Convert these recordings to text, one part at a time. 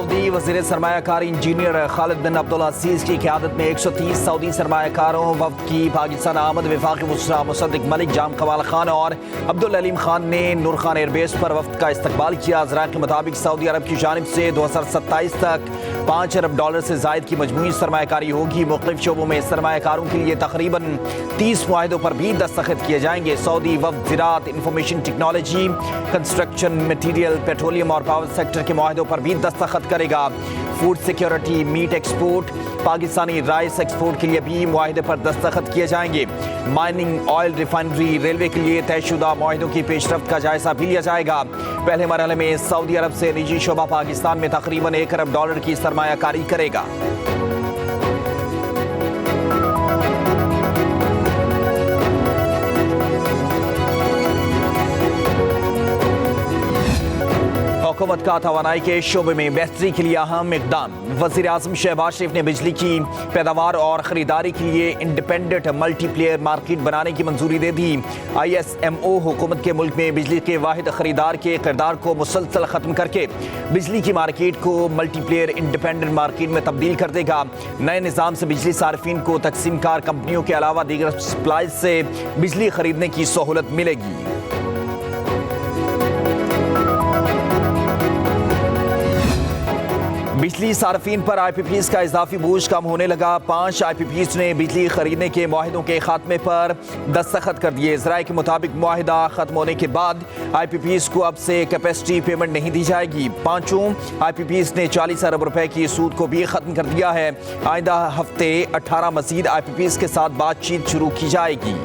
Saudi वज़ीर सरमायाकारी engineer Khalid बिन अब्दुल अजीज़ की क़यादत में 130 सऊदी सरमायाकारों वफ़द की पाकिस्तान आमद वफाकी वज़ीर मुसद्दिक मलिक, जाम कमाल खान और अब्दुल अलीम खान ने नूर खान एयरबेस पर वफ़द का इस्तकबाल किया। ज़रा के मुताबिक सऊदी अरब की जानिब से 2027 तक $5 अरब से ज़ायद की मजमूई सरमायाकारी होगी। मुख्तलिफ शोबों में सरमायाकारों के लिए तकरीबन 30 मुआहिदों पर भी दस्तखत किए जाएंगे। सऊदी वफ़द ज़राअत, information technology, construction material, petroleum और पावर सेक्टर के मुआहिदों पर भी दस्तखत करेगा। Food security, meat export, Pakistani rice export के लिए भी मुआहिदे पर दस्तखत किए जाएंगे। माइनिंग, ऑयल रिफाइनरी, रेलवे के लिए तयशुदा मुआहिदों की पेशरफ्त का जायजा भी लिया जाएगा। पहले मरहले में सऊदी अरब से निजी शोबा पाकिस्तान में तकरीबन $1 अरब की सरमायाकारी करेगा। हुकूमत का तवानाई के शोबे में बेहतरी के लिए अहम इक़दाम। वज़ीर आज़म शहबाज शरीफ ने बिजली की पैदावार और ख़रीदारी के लिए इंडिपेंडेंट मल्टीप्लेयर मार्केट बनाने की मंजूरी दे दी। ISMO हुकूमत के मुल्क में बिजली के वाहिद ख़रीदार के किरदार को मुसलसल ख़त्म करके बिजली की मार्केट को मल्टीप्लेयर इंडिपेंडेंट मार्केट में तब्दील कर देगा। नए निज़ाम से बिजली सार्फिन को तकसीम कार कंपनियों के अलावा दीगर सप्लाइज से बिजली खरीदने की सहूलत मिलेगी। बिजली सार्फिन पर IPPs का इजाफी बोझ कम होने लगा। 5 IPPs ने बिजली खरीदने के मुआहिदों के खात्मे पर दस्तखत कर दिए। ज़राए के मुताबिक मुआहिदा खत्म होने के बाद IPPs को अब से कैपेसिटी पेमेंट नहीं दी जाएगी। 5 IPPs ने $40 अरब की सूद को भी खत्म कर दिया है। आइंदा हफ्ते 18 मजीद IPPs के साथ बातचीत शुरू की जाएगी।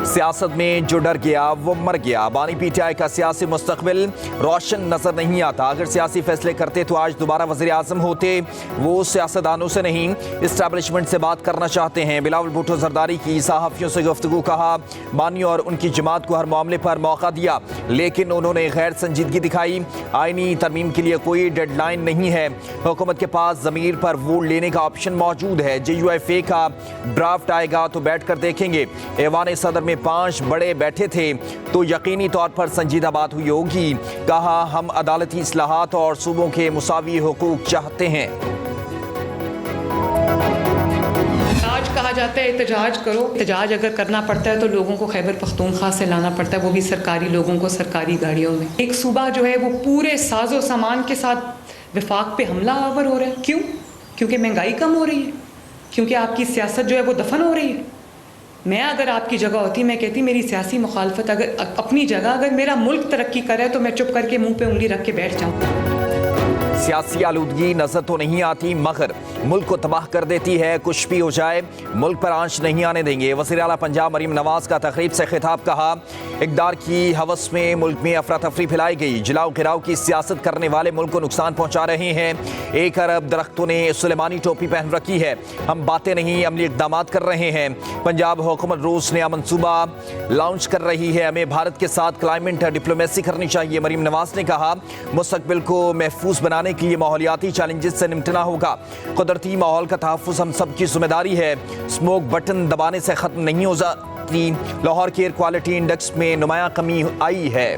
सियासत में जो डर गया वो मर गया। बानी PTI का सियासी मुस्तकबिल रोशन नजर नहीं आता। अगर सियासी फैसले करते तो आज दोबारा वज़ीर आज़म होते। वो सियासतदानों से नहीं, इस्टेब्लिशमेंट से बात करना चाहते हैं। बिलावल भुट्टो जरदारी की सहाफ़ियों से गुफ्तगू, कहा बानी और उनकी जमात को हर मामले पर मौका दिया लेकिन उन्होंने गैर संजीदगी दिखाई। आईनी तरमीम के लिए कोई डेडलाइन नहीं है। हुकूमत के पास ज़मीर पर वोट लेने का ऑप्शन मौजूद है। JUFA का ड्राफ्ट आएगा तो बैठ कर देखेंगे। ऐवान सदर में 5 बड़े बैठे थे तो यकीनी तौर पर संजीदा बात हुई होगी। कहा हम अदालती इस्लाहात और सूबों के मुसावी हुकूक चाहते हैं। आज कहा जाता है एहतजाज करो। एहतजाज अगर करना पड़ता है तो लोगों को खैबर पख्तूनख्वा से लाना पड़ता है, वो भी सरकारी लोगों को सरकारी गाड़ियों में। एक सूबा जो है वो पूरे साजो सामान के साथ विफाक पे हमला आवर हो रहा है। क्यों? क्योंकि महंगाई कम हो रही है, क्योंकि आपकी सियासत जो है वो दफन हो रही है। मैं अगर आपकी जगह होती, मैं कहती मेरी सियासी मुखालफत अगर अपनी जगह, अगर मेरा मुल्क तरक्की करे तो मैं चुप करके मुंह पे उंगली रख के बैठ जाऊँ। सियासी आलूदगी नजर तो नहीं आती मगर मुल्क को तबाह कर देती है। कुछ भी हो जाए मुल्क पर आंच नहीं आने देंगे। वज़ीर आला पंजाब मरीम नवाज का तकरीब से खिताब, कहा इक़्तिदार की हवस में मुल्क में अफरा तफरी फैलाई गई। जलाओ गिराव की सियासत करने वाले मुल्क को नुकसान पहुँचा रहे हैं। 1 अरब दरख्तों ने सुलेमानी टोपी पहन रखी है। हम बातें नहीं अमली इक़दाम कर रहे हैं। पंजाब हुकूमत रूस नया मनसूबा लॉन्च कर रही है। हमें भारत के साथ क्लाइमेट डिप्लोमेसी करनी चाहिए। मरीम नवाज ने कहा मुस्तक़बिल को महफूज बनाने के लिए माहौलियाती चैलेंजेस से निपटना होगा। कुदरती माहौल का तहफ़्फ़ुज़ हम सब की जिम्मेदारी है। स्मोक बटन दबाने से ख़त्म नहीं हो जाती। लाहौर के एयर क्वालिटी इंडेक्स में नुमायां कमी आई है।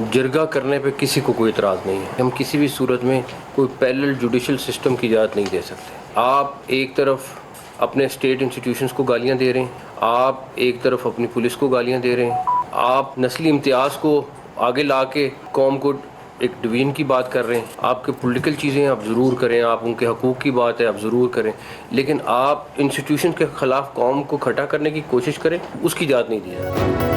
जरगा करने पे किसी को कोई इतराज़ नहीं है। हम किसी भी सूरत में कोई पैरेलल जुडिशल सिस्टम की इजाज़त नहीं दे सकते। आप एक तरफ अपने स्टेट इंस्टीट्यूशंस को गालियां दे रहे हैं, आप एक तरफ अपनी पुलिस को गालियां दे रहे हैं, आप नस्ली इम्तियाज़ को आगे ला के कौम को एक डिवीजन की बात कर रहे हैं। आपके पॉलिटिकल चीज़ें आप ज़रूर करें, आप उनके हकूक़ की बात है आप ज़रूर करें, लेकिन आप इंस्टीट्यूशन के ख़िलाफ़ कौम को खड़ा करने की कोशिश करें, उसकी इजाज़त नहीं दी जाती।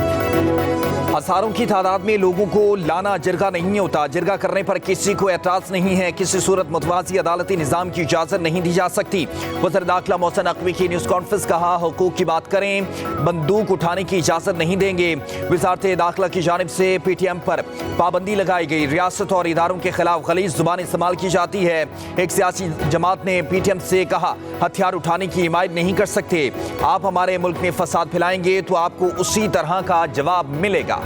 हज़ारों की तादाद में लोगों को लाना जरगा नहीं होता। जरगा करने पर किसी को एतराज़ नहीं है। किसी सूरत मुतवाज़ी अदालती निज़ाम की इजाज़त नहीं दी जा सकती। वज़ीर दाखिला मोहसिन नकवी की न्यूज़ कॉन्फ्रेंस, कहा हुकूक की बात करें, बंदूक उठाने की इजाज़त नहीं देंगे। वज़ारत दाखिला की जानिब से PTM पर पाबंदी लगाई गई। रियासत और इदारों के खिलाफ गलीज़ ज़ुबान इस्तेमाल की जाती है। एक सियासी जमात ने PTM से कहा हथियार उठाने की हिमायत नहीं कर सकते। आप हमारे मुल्क में फसाद फैलाएंगे तो आपको उसी तरह का जवाब मिलेगा।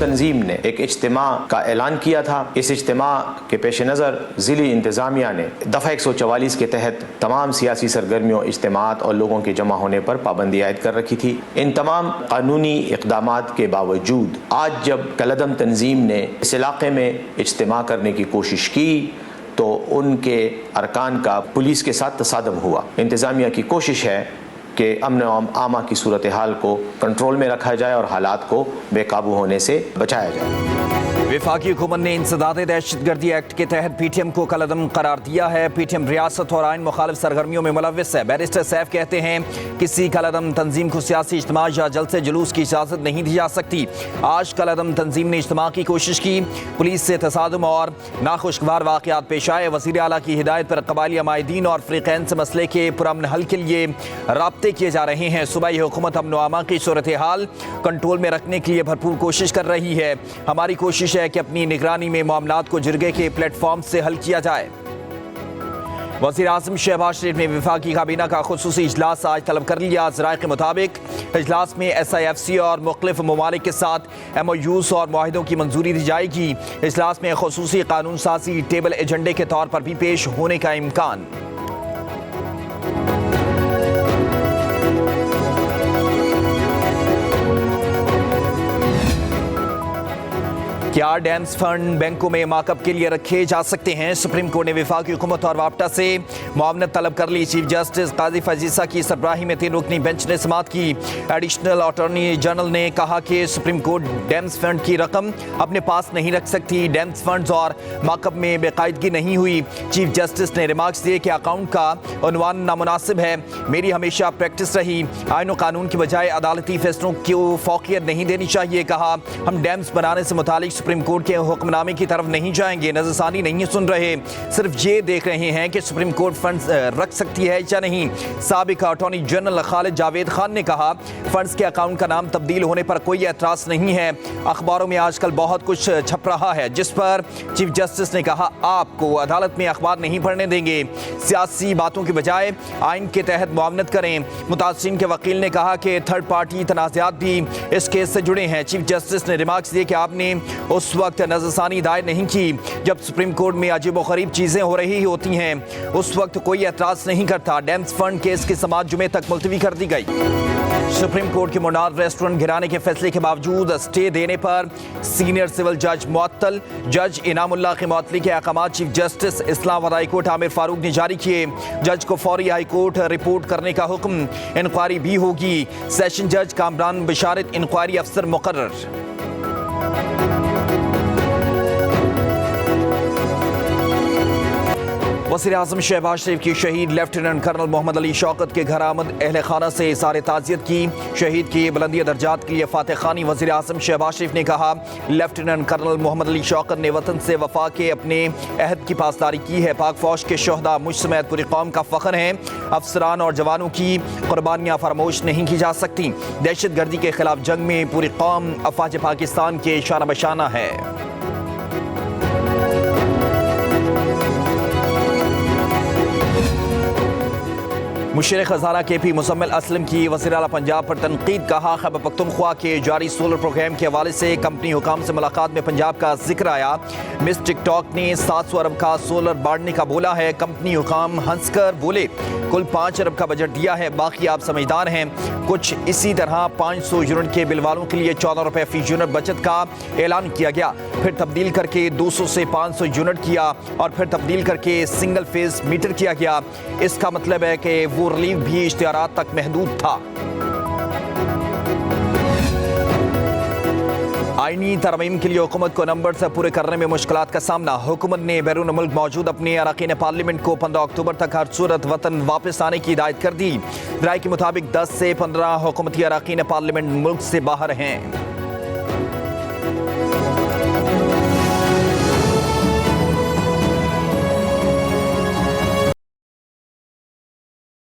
तंजीम ने एक इज्तिमा का ऐलान किया था। इस इज्तिमा के पेश नज़र ज़िली इंतज़ामिया ने दफ़ा 144 के तहत तमाम सियासी सरगर्मियों, इज्तिमात और लोगों के जमा होने पर पाबंदी आयद कर रखी थी। इन तमाम कानूनी इक़दामात के बावजूद आज जब कलअदम तंजीम ने इस इलाक़े में इज्तिमा करने की कोशिश की तो उनके अरकान का पुलिस के साथ तसादम हुआ। इंतज़ामिया की कोशिश है कि अमन आमा की सूरत हाल को कंट्रोल में रखा जाए और हालात को बेकाबू होने से बचाया जाए। वफाकी हुकूमत ने इंसदाद दहशतगर्दी एक्ट के तहत पीटीएम को कलअदम करार दिया है। पीटीएम रियासत और आइन मुखालिफ सरगर्मियों में मुलव्वस है। बैरिस्टर सैफ कहते हैं किसी कलअदम तंजीम को सियासी इज्तिमा या जलसे जुलूस की इजाज़त नहीं दी जा सकती। आज कलअदम तंजीम ने इज्तिमा की कोशिश की, पुलिस से तसादुम और नाखुशगवार वाक़यात पेश आए। वज़ीर आला की हिदायत पर कबाइली अमायदीन और फ़रीक़ैन से मसले के पुरअमन हल के लिए राब्ते किए जा रहे हैं। सूबाई हुकूमत अमन व अमान की सूरत हाल कंट्रोल में रखने के लिए भरपूर कोशिश कर रही है। हमारी कोशिश है कि अपनी निगरानी में मामलात को जिरगे के प्लेटफॉर्म से हल किया जाए। वज़ीर आज़म शहबाज शरीफ ने वफाकी काबीना का खुसूसी इजलास आज तलब कर लिया। ज़राए के मुताबिक इजलास में SIFC और मुख्तलिफ ममालिक के साथ MOUs और मुआहिदों की मंजूरी दी जाएगी। इजलास में खुसूसी कानून साजी टेबल एजेंडे के तौर पर भी पेश होने का इम्कान। क्या डैम्स फंड बैंकों में माकअप के लिए रखे जा सकते हैं? सुप्रीम कोर्ट ने वफाकी हुकूमत और वापटा से मुआवनत तलब कर ली। चीफ जस्टिस काजी फजीसा की सरबराही में 3 रुकनी बेंच ने समाअत की। एडिशनल अटॉर्नी जनरल ने कहा कि सुप्रीम कोर्ट डैम्स फंड की रकम अपने पास नहीं रख सकती। डैम्स फंड्स और माकअप में बेकायदगी नहीं हुई। चीफ जस्टिस ने रिमार्क्स दिए कि अकाउंट का उन्वान नामुनासिब है। मेरी हमेशा प्रैक्टिस रही, आइन और कानून की बजाय अदालती फैसलों को फौकियत नहीं देनी चाहिए। कहा हम डैम्स बनाने से मुतालिक सुप्रीम कोर्ट के हुक्मनामे की तरफ नहीं जाएंगे। नजरसानी नहीं सुन रहे, सिर्फ ये देख रहे हैं कि सुप्रीम कोर्ट फंड्स रख सकती है या नहीं। साबिक अटॉर्नी जनरल खालिद जावेद खान ने कहा फंड्स के अकाउंट का नाम तब्दील होने पर कोई एतराज नहीं है। अखबारों में आजकल बहुत कुछ छप रहा है जिस पर चीफ जस्टिस ने कहा आपको अदालत में अखबार नहीं पढ़ने देंगे। सियासी बातों की बजाय आइन के तहत मुआवनत करें। मुतासिरीन के वकील ने कहा कि थर्ड पार्टी तनाज़ात भी इस केस से जुड़े हैं। चीफ जस्टिस ने रिमार्क्स दिए कि आपने उस वक्त नजरसानी दायर नहीं की जब सुप्रीम कोर्ट में अजीबोगरीब चीजें हो रही होती हैं। उस वक्त कोई एतराज नहीं करता। डैम्स फंड केस की समाअत जुमे तक मुलतवी कर दी गई। सुप्रीम कोर्ट के मुनार रेस्टोरेंट गिराने के फैसले के बावजूद स्टे देने पर सीनियर सिविल जज मुअत्तल। जज इनामुल्लाह की मुअत्तली के अहकाम chief justice Islamabad high court Aamir Farooq ने जारी किए। जज को फौरी हाई कोर्ट रिपोर्ट करने का हुक्म। इंक्वायरी भी होगी। सेशन जज कामरान बिशारत इंक्वायरी अफसर मुकर्रर। वज़ीर आज़म शहबाज शरीफ की शहीद लेफ्टिनेंट कर्नल मोहम्मद अली शौकत के घर आमद अहल खाना से इज़हार ताज़ियत की। शहीद की बुलंदी दर्जात के लिए फातह खानी। वज़ीर आज़म शहबाज शरीफ ने कहा लेफ्टिनेंट कर्नल मोहम्मद अली शौकत ने वतन से वफा के अपने अहद की पासदारी की है। पाक फौज के शोहदा मुझ समेत पूरी कौम का फ़ख्र हैं। अफसरान और जवानों की कुर्बानियाँ फरामोश नहीं की जा सकती। दहशत गर्दी के खिलाफ जंग में पूरी कौम अफवाज पाकिस्तान के शाना बशाना है। मुशीर खजाना KP मुजम्मिल असलम की वज़ीर आला पंजाब पर तनकीद। कहा खैबर पख्तूनख्वा के जारी सोलर प्रोग्राम के हवाले से कंपनी हुकाम से मुलाकात में पंजाब का जिक्र आया। मिस टिकटॉक ने 700 अरब का सोलर बांटने का बोला है। कंपनी हुकाम हंसकर बोले कुल 5 अरब का बजट दिया है, बाकी आप समझदार हैं। कुछ इसी तरह 500 यूनिट के बिल वालों के लिए 14 रुपये फी यूनिट बचत का ऐलान किया गया। फिर तब्दील करके 200 से 500 यूनिट किया और फिर तब्दील करके सिंगल फेज मीटर किया गया। इसका मतलब है कि वो रिलीफ भी इश्तिहारात तक महदूद था। आईनी तरमीम के लिए हुकूमत को नंबर से पूरे करने में मुश्किलात का सामना। हुकूमत ने बैरून मुल्क मौजूद अपने अरकान पार्लियामेंट को 15 अक्टूबर तक हर सूरत वतन वापस आने की हिदायत कर दी। राय के मुताबिक 10 से 15 हुकूमती अरकान पार्लियामेंट मुल्क से बाहर हैं।